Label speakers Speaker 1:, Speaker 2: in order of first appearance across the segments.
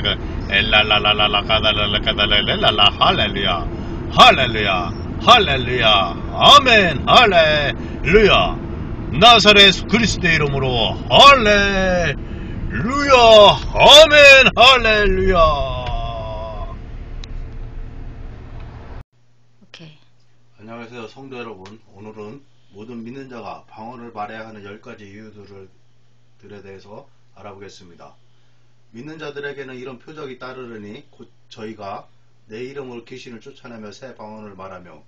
Speaker 1: Hallelujah. Hallelujah. Hallelujah. Hallelujah. 아멘. 할렐루야. 나사렛 그리스도의 이름으로 할렐루야. 아멘. 할렐루야.
Speaker 2: 오케이.
Speaker 3: 안녕하세요 성도 여러분. 오늘은 모든 믿는 자가 방언을 말해야 하는 10가지 이유들에 대해서 알아보겠습니다. 믿는 자들에게는 이런 표적이 따르르니 곧 저희가 내 이름으로 귀신을 쫓아내며 새 방언을 말하며.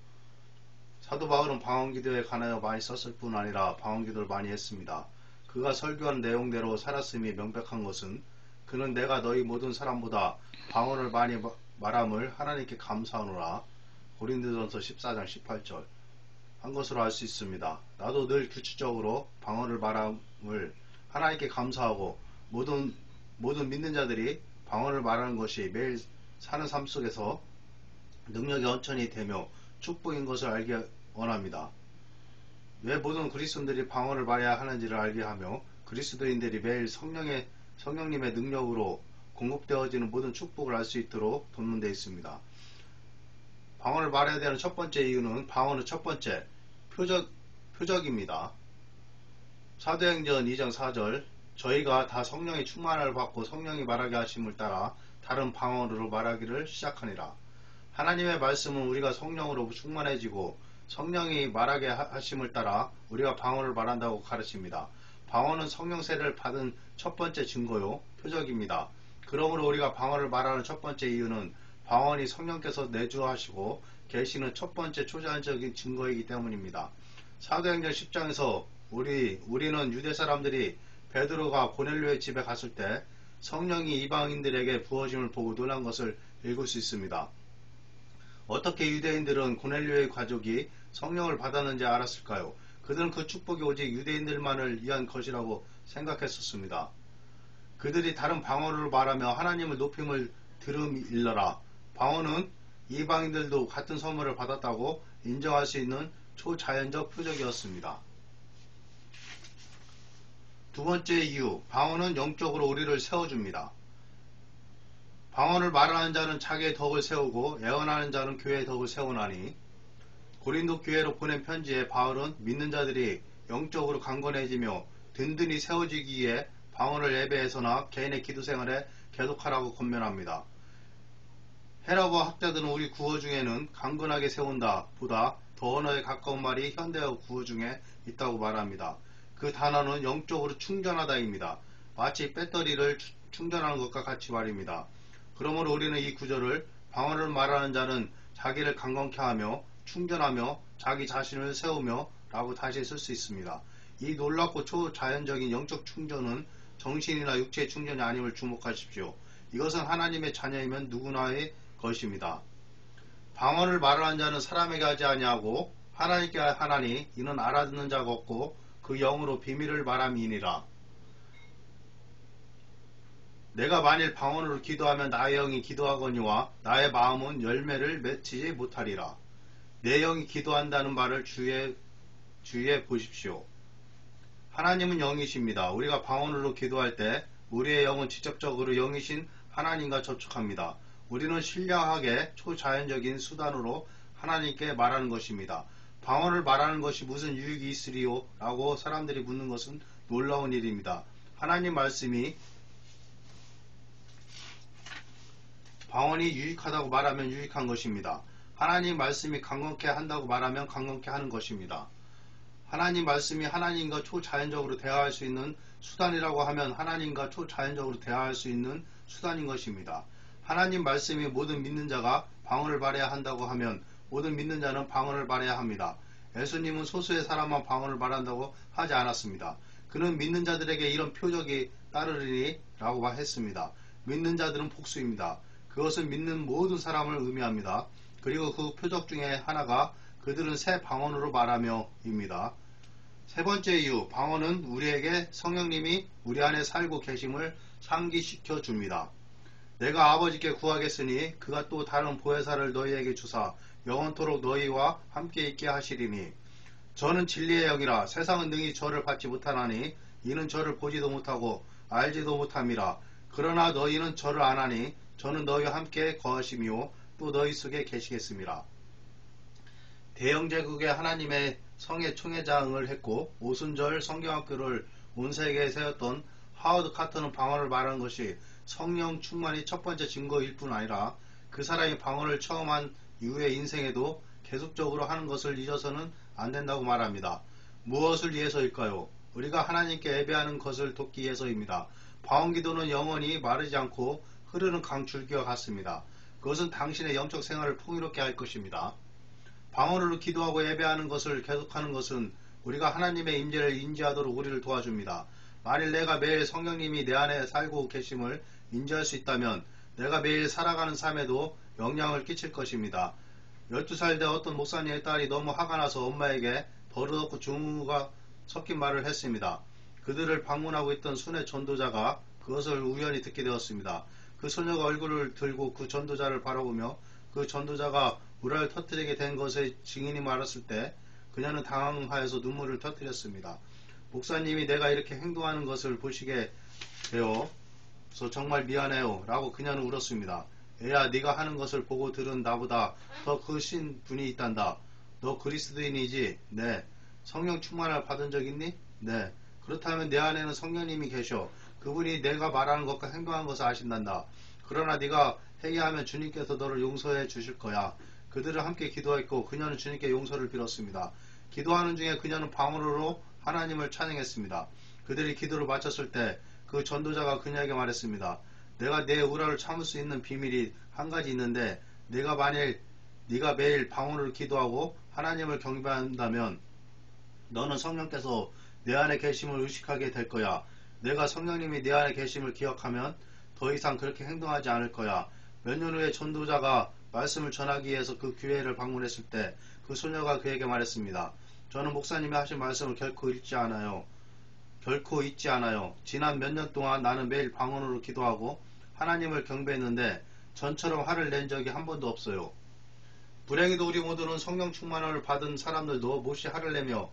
Speaker 3: 사도 바울은 방언기도에 관하여 많이 썼을 뿐 아니라 방언기도를 많이 했습니다. 그가 설교한 내용대로 살았음이 명백한 것은 그는 내가 너희 모든 사람보다 방언을 많이 말함을 하나님께 감사하노라. 고린도전서 14장 18절 한 것으로 알 수 있습니다. 나도 늘 규칙적으로 방언을 말함을 하나님께 감사하고 모든 믿는 자들이 방언을 말하는 것이 매일 사는 삶 속에서 능력이 헌천이 되며 축복인 것을 알기 원합니다. 왜 모든 그리스도인들이 방언을 말해야 하는지를 알게 하며 그리스도인들이 매일 성령님의 능력으로 공급되어지는 모든 축복을 알 수 있도록 돕는 데 있습니다. 방언을 말해야 되는 첫 번째 이유는 방언의 첫 번째 표적입니다. 사도행전 2장 4절 저희가 다 성령의 충만을 받고 성령이 말하게 하심을 따라 다른 방언으로 말하기를 시작하니라. 하나님의 말씀은 우리가 성령으로 충만해지고 성령이 말하게 하심을 따라 우리가 방언을 말한다고 가르칩니다. 방언은 성령 세례를 받은 첫 번째 증거요 표적입니다. 그러므로 우리가 방언을 말하는 첫 번째 이유는 방언이 성령께서 내주하시고 계시는 첫 번째 초자연적인 증거이기 때문입니다. 사도행전 10장에서 우리는 유대 사람들이 베드로가 고넬료의 집에 갔을 때 성령이 이방인들에게 부어짐을 보고 놀란 것을 읽을 수 있습니다. 어떻게 유대인들은 고넬료의 가족이 성령을 받았는지 알았을까요? 그들은 그 축복이 오직 유대인들만을 위한 것이라고 생각했었습니다. 그들이 다른 방언으로 말하며 하나님을 높임을 들음일러라. 방언은 이방인들도 같은 선물을 받았다고 인정할 수 있는 초자연적 표적이었습니다. 두 번째 이유, 방언은 영적으로 우리를 세워줍니다. 방언을 말하는 자는 자기의 덕을 세우고 예언하는 자는 교회의 덕을 세우나니. 고린도 교회로 보낸 편지에 바울은 믿는 자들이 영적으로 강건해지며 든든히 세워지기 위해 방언을 예배에서나 개인의 기도 생활에 계속하라고 권면합니다. 헤라버 학자들은 우리 구어 중에는 강건하게 세운다 보다 더 언어에 가까운 말이 현대어 구어 중에 있다고 말합니다. 그 단어는 영적으로 충전하다입니다. 마치 배터리를 충전하는 것과 같이 말입니다. 그러므로 우리는 이 구절을 방언을 말하는 자는 자기를 강건케 하며 충전하며 자기 자신을 세우며 라고 다시 쓸 수 있습니다. 이 놀랍고 초자연적인 영적 충전은 정신이나 육체의 충전이 아님을 주목하십시오. 이것은 하나님의 자녀이면 누구나의 것입니다. 방언을 말하는 자는 사람에게 하지 아니하고 하나님께 하나니 이는 알아듣는 자가 없고 그 영으로 비밀을 말함이니라. 내가 만일 방언으로 기도하면 나의 영이 기도하거니와 나의 마음은 열매를 맺지 못하리라. 내 영이 기도한다는 말을 주의해 보십시오. 하나님은 영이십니다. 우리가 방언으로 기도할 때 우리의 영은 직접적으로 영이신 하나님과 접촉합니다. 우리는 신령하게 초자연적인 수단으로 하나님께 말하는 것입니다. 방언을 말하는 것이 무슨 유익이 있으리요? 라고 사람들이 묻는 것은 놀라운 일입니다. 하나님 말씀이 방언이 유익하다고 말하면 유익한 것입니다. 하나님 말씀이 강건케 한다고 말하면 강건케 하는 것입니다. 하나님 말씀이 하나님과 초자연적으로 대화할 수 있는 수단이라고 하면 하나님과 초자연적으로 대화할 수 있는 수단인 것입니다. 하나님 말씀이 모든 믿는 자가 방언을 말해야 한다고 하면 모든 믿는 자는 방언을 말해야 합니다. 예수님은 소수의 사람만 방언을 말한다고 하지 않았습니다. 그는 믿는 자들에게 이런 표적이 따르리니 라고 했습니다. 믿는 자들은 복수입니다. 그것은 믿는 모든 사람을 의미합니다. 그리고 그 표적 중에 하나가 그들은 새 방언으로 말하며 입니다. 세 번째 이유, 방언은 우리에게 성령님이 우리 안에 살고 계심을 상기시켜 줍니다. 내가 아버지께 구하겠으니 그가 또 다른 보혜사를 너희에게 주사 영원토록 너희와 함께 있게 하시리니 저는 진리의 영이라 세상은 능히 저를 받지 못하나니 이는 저를 보지도 못하고 알지도 못함이라. 그러나 너희는 저를 아나니 저는 너희와 함께 거하시며 또 너희 속에 계시겠습니다. 대영제국의 하나님의 성의 총회장을 했고 오순절 성경학교를 온 세계에 세웠던 하워드 카터는 방언을 말하는 것이 성령 충만이 첫 번째 증거일 뿐 아니라 그 사람이 방언을 처음 한 이후의 인생에도 계속적으로 하는 것을 잊어서는 안 된다고 말합니다. 무엇을 위해서일까요? 우리가 하나님께 예배하는 것을 돕기 위해서입니다. 방언기도는 영원히 마르지 않고 흐르는 강줄기와 같습니다. 그것은 당신의 영적 생활을 풍요롭게 할 것입니다. 방언으로 기도하고 예배하는 것을 계속하는 것은 우리가 하나님의 임재를 인지하도록 우리를 도와줍니다. 만일 내가 매일 성령님이 내 안에 살고 계심을 인지할 수 있다면 내가 매일 살아가는 삶에도 영향을 끼칠 것입니다. 12살 때 어떤 목사님의 딸이 너무 화가 나서 엄마에게 버릇없고 중후가 섞인 말을 했습니다. 그들을 방문하고 있던 순회 전도자가 그것을 우연히 듣게 되었습니다. 그 소녀가 얼굴을 들고 그 전도자를 바라보며 그 전도자가 우라를 터뜨리게 된 것의 증인이 말했을 때 그녀는 당황하여서 눈물을 터뜨렸습니다. 목사님이 내가 이렇게 행동하는 것을 보시게 되어서 정말 미안해요 라고 그녀는 울었습니다. 애야, 네가 하는 것을 보고 들은 나보다 더 크신 분이 있단다. 너 그리스도인이지? 네. 성령 충만을 받은 적 있니? 네. 그렇다면 내 안에는 성령님이 계셔. 그분이 내가 말하는 것과 행동하는 것을 아신단다. 그러나 네가 회개하면 주님께서 너를 용서해 주실 거야. 그들은 함께 기도했고 그녀는 주님께 용서를 빌었습니다. 기도하는 중에 그녀는 방언으로 하나님을 찬양했습니다. 그들이 기도를 마쳤을 때 그 전도자가 그녀에게 말했습니다. 내가 내 우라를 참을 수 있는 비밀이 한 가지 있는데 네가 매일 방언으로 기도하고 하나님을 경배한다면 너는 성령께서 내 안에 계심을 의식하게 될 거야. 내가 성령님이 내 안에 계심을 기억하면 더 이상 그렇게 행동하지 않을 거야. 몇 년 후에 전도자가 말씀을 전하기 위해서 그 교회를 방문했을 때 그 소녀가 그에게 말했습니다. 저는 목사님이 하신 말씀을 결코 잊지 않아요. 지난 몇 년 동안 나는 매일 방언으로 기도하고 하나님을 경배했는데 전처럼 화를 낸 적이 한 번도 없어요. 불행히도 우리 모두는 성령 충만을 받은 사람들도 몹시 화를 내며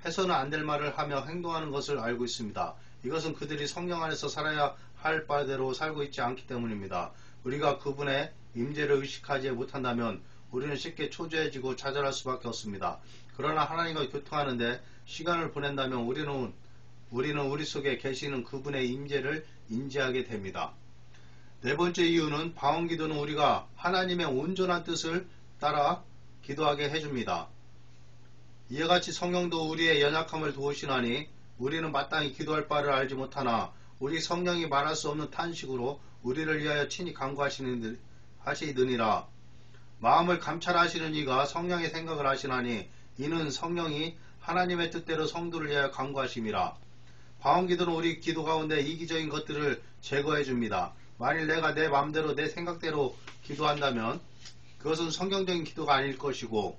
Speaker 3: 해서는 안 될 말을 하며 행동하는 것을 알고 있습니다. 이것은 그들이 성령 안에서 살아야 할 바대로 살고 있지 않기 때문입니다. 우리가 그분의 임재를 의식하지 못한다면 우리는 쉽게 초조해지고 좌절할 수밖에 없습니다. 그러나 하나님과 교통하는데 시간을 보낸다면 우리는 우리 속에 계시는 그분의 임재를 인지하게 됩니다. 네 번째 이유는 방언기도는 우리가 하나님의 온전한 뜻을 따라 기도하게 해줍니다. 이와 같이 성령도 우리의 연약함을 도우시나니 우리는 마땅히 기도할 바를 알지 못하나 우리 성령이 말할 수 없는 탄식으로 우리를 위하여 친히 간구하시느니라. 마음을 감찰하시는 이가 성령의 생각을 하시나니 이는 성령이 하나님의 뜻대로 성도를 위하여 간구하심이라. 방언기도는 우리 기도 가운데 이기적인 것들을 제거해 줍니다. 만일 내가 내 마음대로 내 생각대로 기도한다면 그것은 성경적인 기도가 아닐 것이고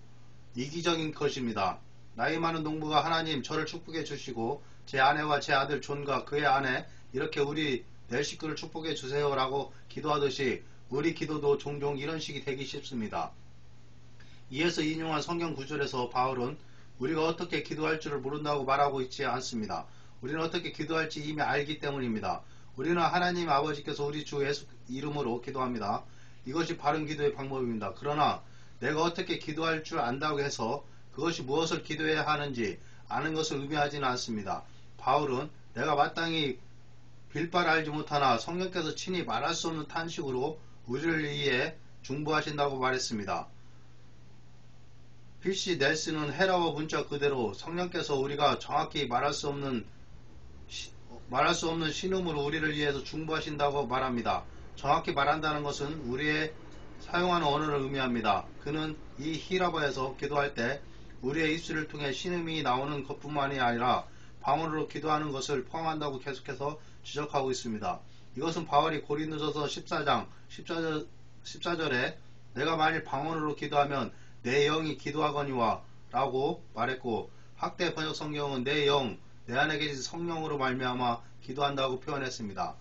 Speaker 3: 이기적인 것입니다. 나이 많은 농부가 하나님 저를 축복해 주시고 제 아내와 제 아들 존과 그의 아내 이렇게 우리 내 식구를 축복해 주세요 라고 기도하듯이 우리 기도도 종종 이런 식이 되기 쉽습니다. 이에서 인용한 성경 구절에서 바울은 우리가 어떻게 기도할 줄을 모른다고 말하고 있지 않습니다. 우리는 어떻게 기도할지 이미 알기 때문입니다. 우리는 하나님 아버지께서 우리 주 예수 이름으로 기도합니다. 이것이 바른 기도의 방법입니다. 그러나 내가 어떻게 기도할 줄 안다고 해서 그것이 무엇을 기도해야 하는지 아는 것을 의미하지는 않습니다. 바울은 내가 마땅히 빌 바를 알지 못하나 성령께서 친히 말할 수 없는 탄식으로 우리를 위해 중보하신다고 말했습니다. 필시 넬슨은 헬라어 문자 그대로 성령께서 우리가 정확히 말할 수 없는 신음으로 우리를 위해서 중보하신다고 말합니다. 정확히 말한다는 것은 우리의 사용하는 언어를 의미합니다. 그는 이 히라바에서 기도할 때 우리의 입술을 통해 신음이 나오는 것뿐만이 아니라 방언으로 기도하는 것을 포함한다고 계속해서 지적하고 있습니다. 이것은 바울이 고린도전서 14장 14절에 내가 만일 방언으로 기도하면 내 영이 기도하거니와 라고 말했고, 학대 번역 성경은 내 영, 내 안에 계신 성령으로 말미암아 기도한다고 표현했습니다.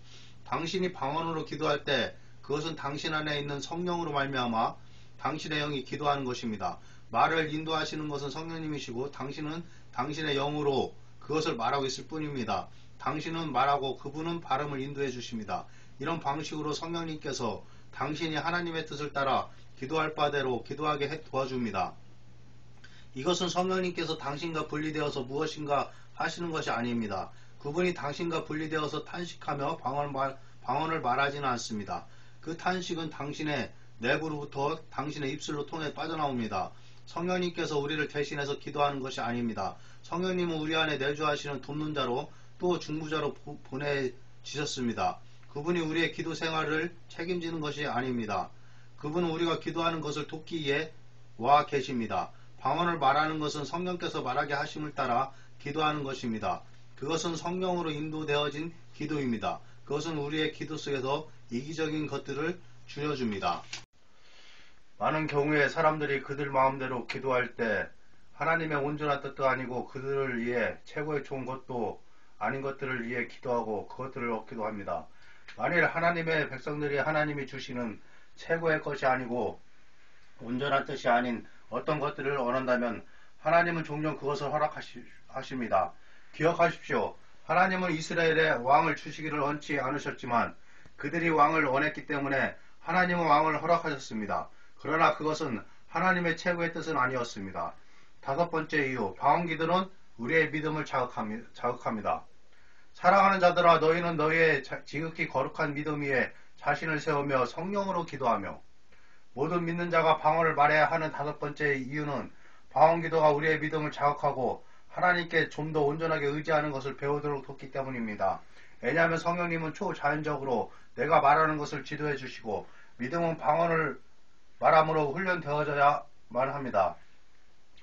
Speaker 3: 당신이 방언으로 기도할 때 그것은 당신 안에 있는 성령으로 말미암아 당신의 영이 기도하는 것입니다. 말을 인도하시는 것은 성령님이시고 당신은 당신의 영으로 그것을 말하고 있을 뿐입니다. 당신은 말하고 그분은 발음을 인도해 주십니다. 이런 방식으로 성령님께서 당신이 하나님의 뜻을 따라 기도할 바대로 기도하게 도와줍니다. 이것은 성령님께서 당신과 분리되어서 무엇인가 하시는 것이 아닙니다. 그분이 당신과 분리되어서 탄식하며 방언을 말하지는 않습니다. 그 탄식은 당신의 내부로부터 당신의 입술로 통해 빠져나옵니다. 성령님께서 우리를 대신해서 기도하는 것이 아닙니다. 성령님은 우리 안에 내주하시는 돕는 자로 또 중보자로 보내지셨습니다. 그분이 우리의 기도 생활을 책임지는 것이 아닙니다. 그분은 우리가 기도하는 것을 돕기 위해 와 계십니다. 방언을 말하는 것은 성령께서 말하게 하심을 따라 기도하는 것입니다. 그것은 성령으로 인도되어진 기도입니다. 그것은 우리의 기도 속에서 이기적인 것들을 줄여줍니다. 많은 경우에 사람들이 그들 마음대로 기도할 때 하나님의 온전한 뜻도 아니고 그들을 위해 최고의 좋은 것도 아닌 것들을 위해 기도하고 그것들을 얻기도 합니다. 만일 하나님의 백성들이 하나님이 주시는 최고의 것이 아니고 온전한 뜻이 아닌 어떤 것들을 원한다면 하나님은 종종 그것을 허락하십니다. 기억하십시오. 하나님은 이스라엘에 왕을 주시기를 원치 않으셨지만 그들이 왕을 원했기 때문에 하나님은 왕을 허락하셨습니다. 그러나 그것은 하나님의 최고의 뜻은 아니었습니다. 다섯 번째 이유, 방언기도는 우리의 믿음을 자극합니다. 사랑하는 자들아, 너희는 너희의 지극히 거룩한 믿음 위에 자신을 세우며 성령으로 기도하며. 모든 믿는 자가 방언을 말해야 하는 다섯 번째 이유는 방언기도가 우리의 믿음을 자극하고 하나님께 좀 더 온전하게 의지하는 것을 배우도록 돕기 때문입니다. 왜냐하면 성령님은 초자연적으로 내가 말하는 것을 지도해 주시고 믿음은 방언을 말함으로 훈련되어져야만 합니다.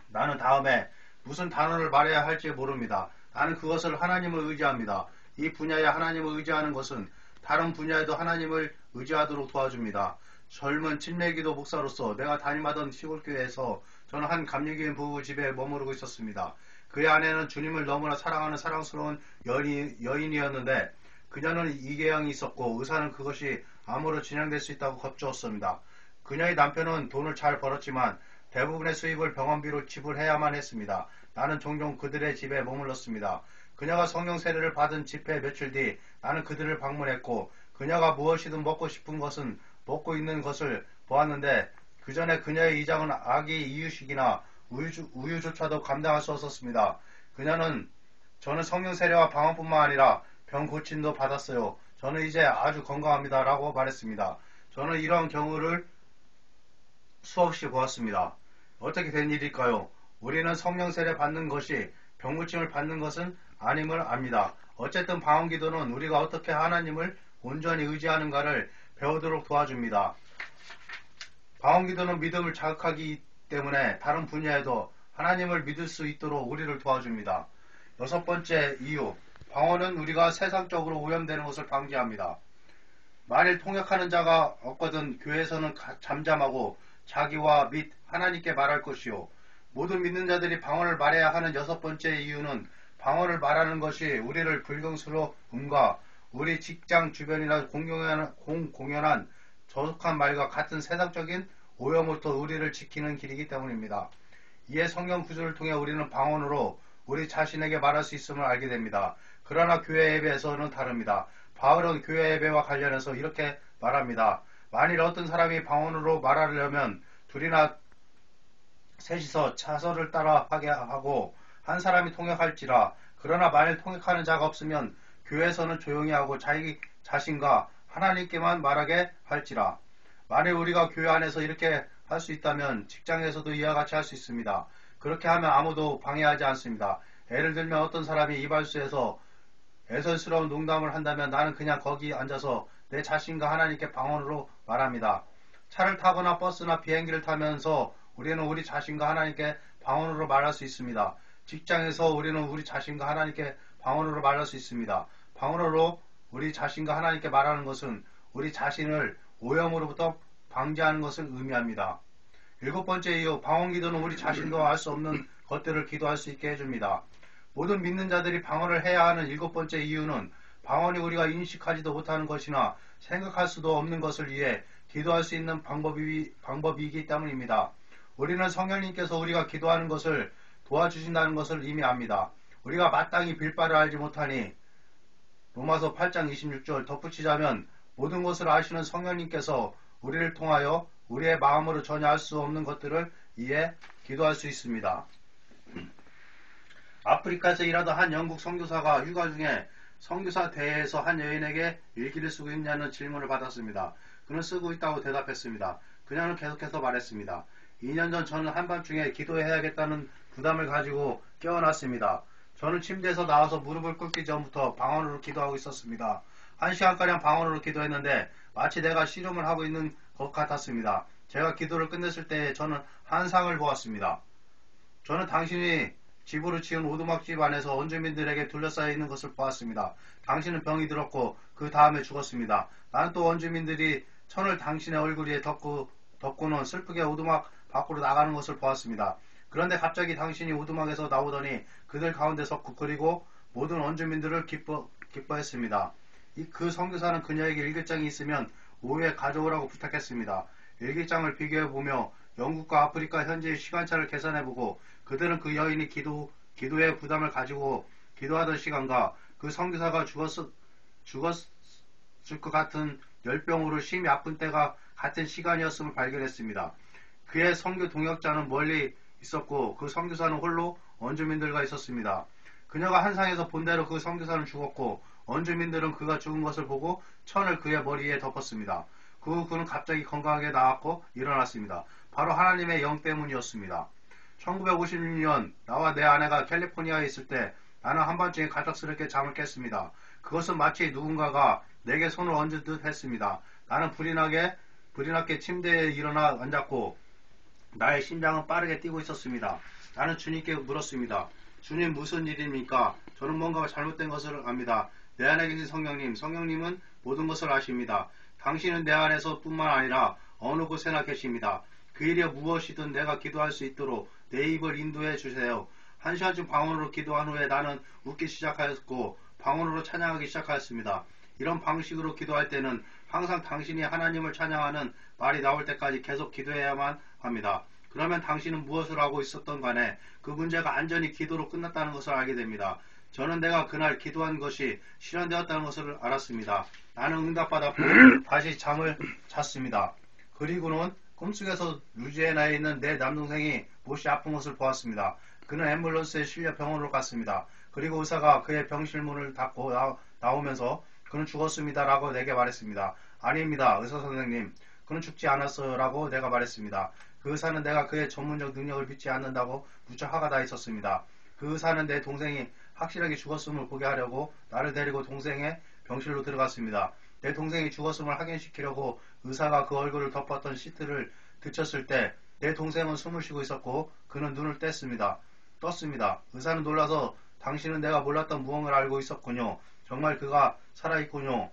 Speaker 3: 나는 다음에 무슨 단어를 말해야 할지 모릅니다. 나는 그것을 하나님을 의지합니다. 이 분야에 하나님을 의지하는 것은 다른 분야에도 하나님을 의지하도록 도와줍니다. 젊은 침례기도 목사로서 내가 담임하던 시골교회에서 저는 한 감리교인 부부 집에 머무르고 있었습니다. 그의 아내는 주님을 너무나 사랑하는 사랑스러운 여인이었는데 그녀는 이계양이 있었고 의사는 그것이 암으로 진행될 수 있다고 겁주었습니다. 그녀의 남편은 돈을 잘 벌었지만 대부분의 수입을 병원비로 지불해야만 했습니다. 나는 종종 그들의 집에 머물렀습니다. 그녀가 성령 세례를 받은 집회 며칠 뒤 나는 그들을 방문했고 그녀가 무엇이든 먹고 싶은 것은 먹고 있는 것을 보았는데 그 전에 그녀의 이장은 아기 이유식이나 우유조차도 감당할 수 없었습니다. 저는 성령 세례와 방언뿐만 아니라 병 고침도 받았어요. 저는 이제 아주 건강합니다. 라고 말했습니다. 저는 이런 경우를 수없이 보았습니다. 어떻게 된 일일까요? 우리는 성령 세례 받는 것이 병 고침을 받는 것은 아님을 압니다. 어쨌든 방언기도는 우리가 어떻게 하나님을 온전히 의지하는가를 배우도록 도와줍니다. 방언기도는 믿음을 자극하기 때문에 다른 분야에도 하나님을 믿을 수 있도록 우리를 도와줍니다. 여섯 번째 이유, 방언은 우리가 세상적으로 오염되는 것을 방지합니다. 만일 통역하는 자가 없거든 교회에서는 잠잠하고 자기와 및 하나님께 말할 것이요. 모든 믿는 자들이 방언을 말해야 하는 여섯 번째 이유는 방언을 말하는 것이 우리를 불경스러움과 우리 직장 주변이나 공공연한 저속한 말과 같은 세상적인 오염으로부터 우리를 지키는 길이기 때문입니다. 이에 성경 구절을 통해 우리는 방언으로 우리 자신에게 말할 수 있음을 알게 됩니다. 그러나 교회 예배에서는 다릅니다. 바울은 교회 예배와 관련해서 이렇게 말합니다. 만일 어떤 사람이 방언으로 말하려면 둘이나 셋이서 차서를 따라 하게 하고 한 사람이 통역할지라. 그러나 만일 통역하는 자가 없으면 교회에서는 조용히 하고 자기 자신과 하나님께만 말하게 할지라. 만일 우리가 교회 안에서 이렇게 할 수 있다면 직장에서도 이와 같이 할 수 있습니다. 그렇게 하면 아무도 방해하지 않습니다. 예를 들면 어떤 사람이 이발소에서 애설스러운 농담을 한다면 나는 그냥 거기 앉아서 내 자신과 하나님께 방언으로 말합니다. 차를 타거나 버스나 비행기를 타면서 우리는 우리 자신과 하나님께 방언으로 말할 수 있습니다. 직장에서 우리는 우리 자신과 하나님께 방언으로 말할 수 있습니다. 방언으로 우리 자신과 하나님께 말하는 것은 우리 자신을 오염으로부터 방지하는 것을 의미합니다. 7번째 이유, 방언 기도는 우리 자신도 알 수 없는 것들을 기도할 수 있게 해줍니다. 모든 믿는 자들이 방언을 해야 하는 7번째 이유는 방언이 우리가 인식하지도 못하는 것이나 생각할 수도 없는 것을 위해 기도할 수 있는 방법이기 때문입니다. 우리는 성령님께서 우리가 기도하는 것을 도와주신다는 것을 이미 압니다. 우리가 마땅히 빌바를 알지 못하니 로마서 8장 26절 덧붙이자면 모든 것을 아시는 성령님께서 우리를 통하여 우리의 마음으로 전혀 알 수 없는 것들을 이해 기도할 수 있습니다. 아프리카에서 일하던 한 영국 선교사가 휴가 중에 선교사 대회에서 한 여인에게 일기를 쓰고 있냐는 질문을 받았습니다. 그는 쓰고 있다고 대답했습니다. 그녀는 계속해서 말했습니다. 2년 전 저는 한밤중에 기도해야겠다는 부담을 가지고 깨어났습니다. 저는 침대에서 나와서 무릎을 꿇기 전부터 방언으로 기도하고 있었습니다. 1시간가량 방언으로 기도했는데 마치 내가 씨름을 하고 있는 것 같았습니다. 제가 기도를 끝냈을 때 저는 한 상을 보았습니다. 저는 당신이 집으로 지은 오두막집 안에서 원주민들에게 둘러싸여 있는 것을 보았습니다. 당신은 병이 들었고 그 다음에 죽었습니다. 나는 또 원주민들이 천을 당신의 얼굴 위에 덮고는 슬프게 오두막 밖으로 나가는 것을 보았습니다. 그런데 갑자기 당신이 오두막에서 나오더니 그들 가운데 섰고 그리고 모든 원주민들을 기뻐했습니다. 그 선교사는 그녀에게 일기장이 있으면 오후에 가져오라고 부탁했습니다. 일기장을 비교해보며 영국과 아프리카 현지의 시간차를 계산해보고 그들은 그 여인이 기도의 부담을 가지고 기도하던 시간과 그 선교사가 죽었을 것 같은 열병으로 심히 아픈 때가 같은 시간이었음을 발견했습니다. 그의 선교 동역자는 멀리 있었고 그 선교사는 홀로 원주민들과 있었습니다. 그녀가 한상에서 본대로 그 선교사는 죽었고 원주민들은 그가 죽은 것을 보고 천을 그의 머리에 덮었습니다. 그 후 그는 갑자기 건강하게 나왔고 일어났습니다. 바로 하나님의 영 때문이었습니다. 1956년 나와 내 아내가 캘리포니아에 있을 때 나는 한밤중에 갑작스럽게 잠을 깼습니다. 그것은 마치 누군가가 내게 손을 얹은 듯 했습니다. 나는 불이 났게 침대에 일어나 앉았고 나의 심장은 빠르게 뛰고 있었습니다. 나는 주님께 물었습니다. 주님, 무슨 일입니까? 저는 뭔가 잘못된 것을 압니다. 내 안에 계신 성령님은 모든 것을 아십니다. 당신은 내 안에서 뿐만 아니라 어느 곳에나 계십니다. 그 일이 무엇이든 내가 기도할 수 있도록 내 입을 인도해 주세요. 1시간쯤 방언으로 기도한 후에 나는 웃기 시작하였고 방언으로 찬양하기 시작하였습니다. 이런 방식으로 기도할 때는 항상 당신이 하나님을 찬양하는 말이 나올 때까지 계속 기도해야만 합니다. 그러면 당신은 무엇을 하고 있었던 간에 그 문제가 안전히 기도로 끝났다는 것을 알게 됩니다. 저는 내가 그날 기도한 것이 실현되었다는 것을 알았습니다. 나는 응답받았고 다시 잠을 잤습니다. 그리고는 꿈속에서 루지애나에 있는 내 남동생이 몹시 아픈 것을 보았습니다. 그는 앰뷸런스에 실려 병원으로 갔습니다. 그리고 의사가 그의 병실 문을 닫고 나오면서 그는 죽었습니다 라고 내게 말했습니다. 아닙니다, 의사 선생님. 그는 죽지 않았어요 라고 내가 말했습니다. 그 의사는 내가 그의 전문적 능력을 믿지 않는다고 무척 화가 나 있었습니다. 그 의사는 내 동생이 확실하게 죽었음을 보게 하려고 나를 데리고 동생의 병실로 들어갔습니다. 내 동생이 죽었음을 확인시키려고 의사가 그 얼굴을 덮었던 시트를 들쳤을 때 내 동생은 숨을 쉬고 있었고 그는 눈을 떴습니다. 의사는 놀라서 당신은 내가 몰랐던 무언가를 알고 있었군요. 정말 그가 살아있군요.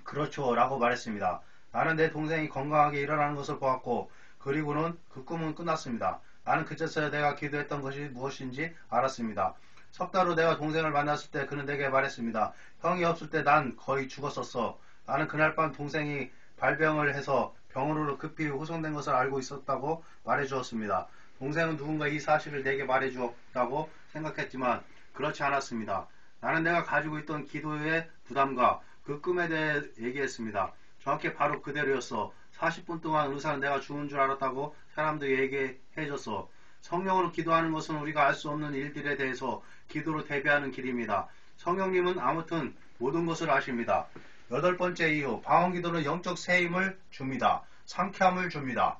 Speaker 3: 그렇죠 라고 말했습니다. 나는 내 동생이 건강하게 일어나는 것을 보았고 그리고는 그 꿈은 끝났습니다. 나는 그제서야 내가 기도했던 것이 무엇인지 알았습니다. 석 달 후 내가 동생을 만났을 때 그는 내게 말했습니다. 형이 없을 때 난 거의 죽었었어. 나는 그날 밤 동생이 발병을 해서 병원으로 급히 후송된 것을 알고 있었다고 말해주었습니다. 동생은 누군가 이 사실을 내게 말해주었다고 생각했지만 그렇지 않았습니다. 나는 내가 가지고 있던 기도의 부담과 그 꿈에 대해 얘기했습니다. 정확히 바로 그대로였어. 40분 동안 의사는 내가 죽은 줄 알았다고 사람들이 얘기해줬어. 성령으로 기도하는 것은 우리가 알 수 없는 일들에 대해서 기도로 대비하는 길입니다. 성령님은 아무튼 모든 것을 아십니다. 8번째 이유, 방언기도는 영적 세임을 줍니다. 상쾌함을 줍니다.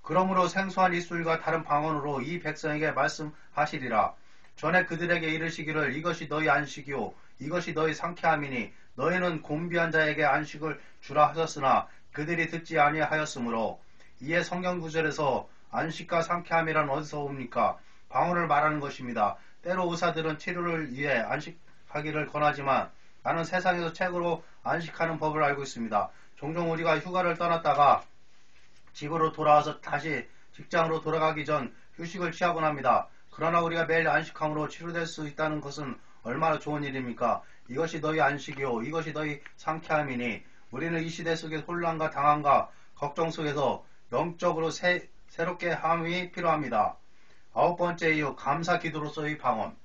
Speaker 3: 그러므로 생소한 입술과 다른 방언으로 이 백성에게 말씀하시리라. 전에 그들에게 이르시기를 이것이 너희 안식이요 이것이 너희 상쾌함이니 너희는 곤비한 자에게 안식을 주라 하셨으나 그들이 듣지 아니하였으므로. 이에 성경 구절에서 안식과 상쾌함이란 어디서 옵니까? 방언을 말하는 것입니다. 때로 의사들은 치료를 위해 안식하기를 권하지만 나는 세상에서 최고로 안식하는 법을 알고 있습니다. 종종 우리가 휴가를 떠났다가 집으로 돌아와서 다시 직장으로 돌아가기 전 휴식을 취하곤 합니다. 그러나 우리가 매일 안식함으로 치료될 수 있다는 것은 얼마나 좋은 일입니까? 이것이 너희 안식이요 이것이 너희 상쾌함이니. 우리는 이 시대 속의 혼란과 당황과 걱정 속에서 영적으로 새롭게 함이 필요합니다. 9번째 이유, 감사 기도로서의 방언.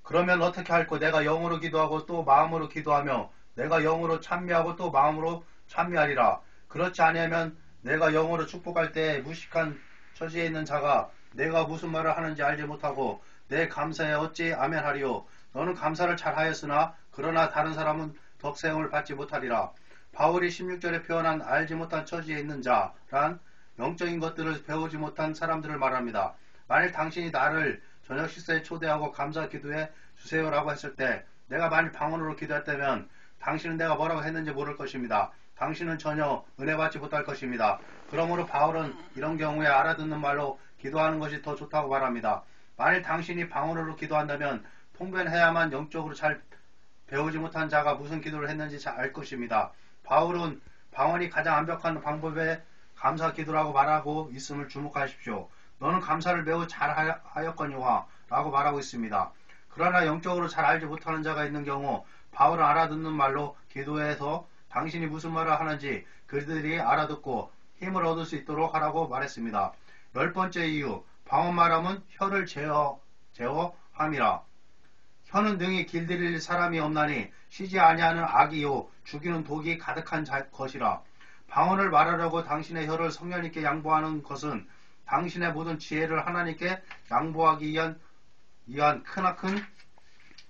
Speaker 3: 그러면 어떻게 할꼬? 내가 영으로 기도하고 또 마음으로 기도하며 내가 영으로 찬미하고 또 마음으로 찬미하리라. 그렇지 아니하면 내가 영으로 축복할 때 무식한 처지에 있는 자가 내가 무슨 말을 하는지 알지 못하고 내 감사에 어찌 아멘하리요. 너는 감사를 잘하였으나 그러나 다른 사람은 덕세움을 받지 못하리라. 바울이 16절에 표현한 알지 못한 처지에 있는 자란 영적인 것들을 배우지 못한 사람들을 말합니다. 만일 당신이 나를 저녁 식사에 초대하고 감사 기도해 주세요라고 했을 때 내가 만일 방언으로 기도했다면 당신은 내가 뭐라고 했는지 모를 것입니다. 당신은 전혀 은혜 받지 못할 것입니다. 그러므로 바울은 이런 경우에 알아듣는 말로 기도하는 것이 더 좋다고 말합니다. 만일 당신이 방언으로 기도한다면 통변해야만 영적으로 잘 배우지 못한 자가 무슨 기도를 했는지 잘 알 것입니다. 바울은 방언이 가장 완벽한 방법에 감사 기도라고 말하고 있음을 주목하십시오. 너는 감사를 매우 잘하였거니와 라고 말하고 있습니다. 그러나 영적으로 잘 알지 못하는 자가 있는 경우 바울은 알아듣는 말로 기도해서 당신이 무슨 말을 하는지 그들이 알아듣고 힘을 얻을 수 있도록 하라고 말했습니다. 10번째 이유, 방언 말함은 혀를 제어함이라. 혀는 능히 길들일 사람이 없나니 쉬지 아니하는 악이요 죽이는 독이 가득한 것이라. 방언을 말하려고 당신의 혀를 성령님께 양보하는 것은 당신의 모든 지혜를 하나님께 양보하기 위한 크나큰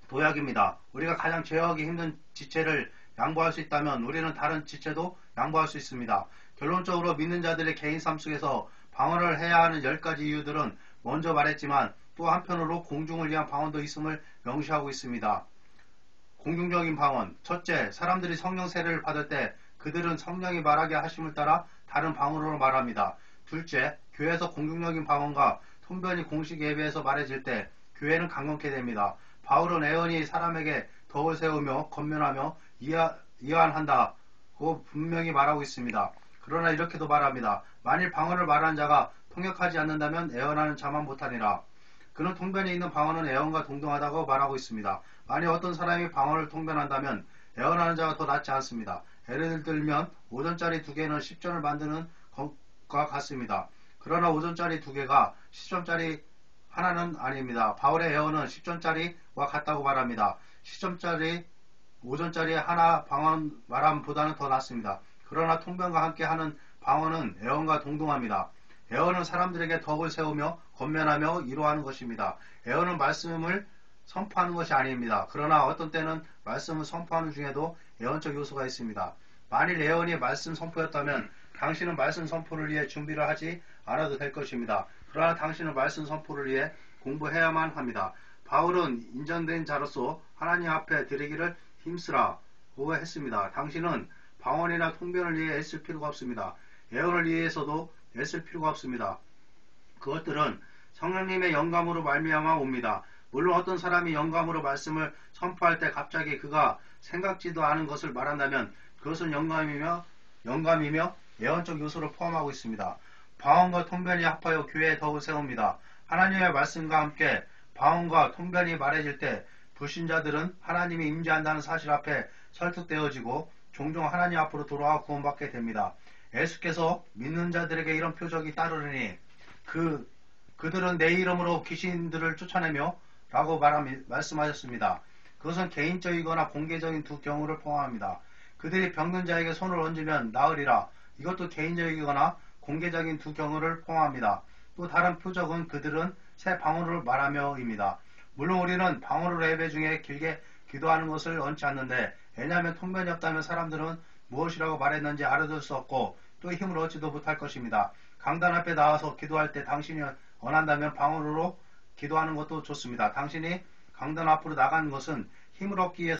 Speaker 3: 도약입니다. 우리가 가장 제어하기 힘든 지체를 양보할 수 있다면 우리는 다른 지체도 양보할 수 있습니다. 결론적으로 믿는 자들의 개인 삶 속에서 방언을 해야 하는 10가지 이유들은 먼저 말했지만 또 한편으로 공중을 위한 방언도 있음을 명시하고 있습니다. 공중적인 방언. 첫째, 사람들이 성령 세례를 받을 때 그들은 성령이 말하게 하심을 따라 다른 방언으로 말합니다. 둘째, 교회에서 공중적인 방언과 통변이 공식 예배에서 말해질 때 교회는 강건케 됩니다. 바울은 애언이 사람에게 덕을 세우며 건면하며 이완한다고 분명히 말하고 있습니다. 그러나 이렇게도 말합니다. 만일 방언을 말하는 자가 통역하지 않는다면 애언하는 자만 못하니라. 그는 통변에 있는 방언은 애언과 동등하다고 말하고 있습니다. 만일 어떤 사람이 방언을 통변한다면 애언하는 자가 더 낫지 않습니다. 예를 들면 오전짜리 2개는 10전을 만드는 것과 같습니다. 그러나 오전짜리 2개가 10전짜리 하나는 아닙니다. 바울의 애언은 10전짜리와 같다고 말합니다. 10전짜리 오전짜리 하나 방언 말함보다는 더 낫습니다. 그러나 통변과 함께 하는 방언은 애언과 동등합니다. 애언은 사람들에게 덕을 세우며 건면하며 위로하는 것입니다. 애언은 말씀을 선포하는 것이 아닙니다. 그러나 어떤 때는 말씀을 선포하는 중에도 애언적 요소가 있습니다. 만일 애언이 말씀 선포였다면 당신은 말씀 선포를 위해 준비를 하지 않아도 될 것입니다. 그러나 당신은 말씀 선포를 위해 공부해야만 합니다. 바울은 인정된 자로서 하나님 앞에 드리기를 힘쓰라고 했습니다. 당신은 방언이나 통변을 위해 애쓸 필요가 없습니다. 애언을 위해서도 애쓸 필요가 없습니다. 그것들은 성령님의 영감으로 말미암아 옵니다. 물론 어떤 사람이 영감으로 말씀을 선포할 때 갑자기 그가 생각지도 않은 것을 말한다면 그것은 영감이며 예언적 요소를 포함하고 있습니다. 방언과 통변이 합하여 교회에 덕을 세웁니다. 하나님의 말씀과 함께 방언과 통변이 말해질 때 불신자들은 하나님이 임재한다는 사실 앞에 설득되어지고 종종 하나님 앞으로 돌아와 구원받게 됩니다. 예수께서 믿는 자들에게 이런 표적이 따르니 그들은 내 이름으로 귀신들을 쫓아내며 라고 말씀하셨습니다. 그것은 개인적이거나 공개적인 두 경우를 포함합니다. 그들이 병든 자에게 손을 얹으면 나으리라. 이것도 개인적이거나 공개적인 두 경우를 포함합니다. 또 다른 표적은 그들은 새 방언을 말하며입니다. 물론 우리는 방언으로 예배 중에 길게 기도하는 것을 원치 않는데 왜냐하면 통변이 없다면 사람들은 무엇이라고 말했는지 알아들 수 없고 또 힘을 얻지도 못할 것입니다. 강단 앞에 나와서 기도할 때 당신이 원한다면 방언으로 기도하는 것도 좋습니다. 당신이 강단 앞으로 나가는 것은 힘을 얻기 위해서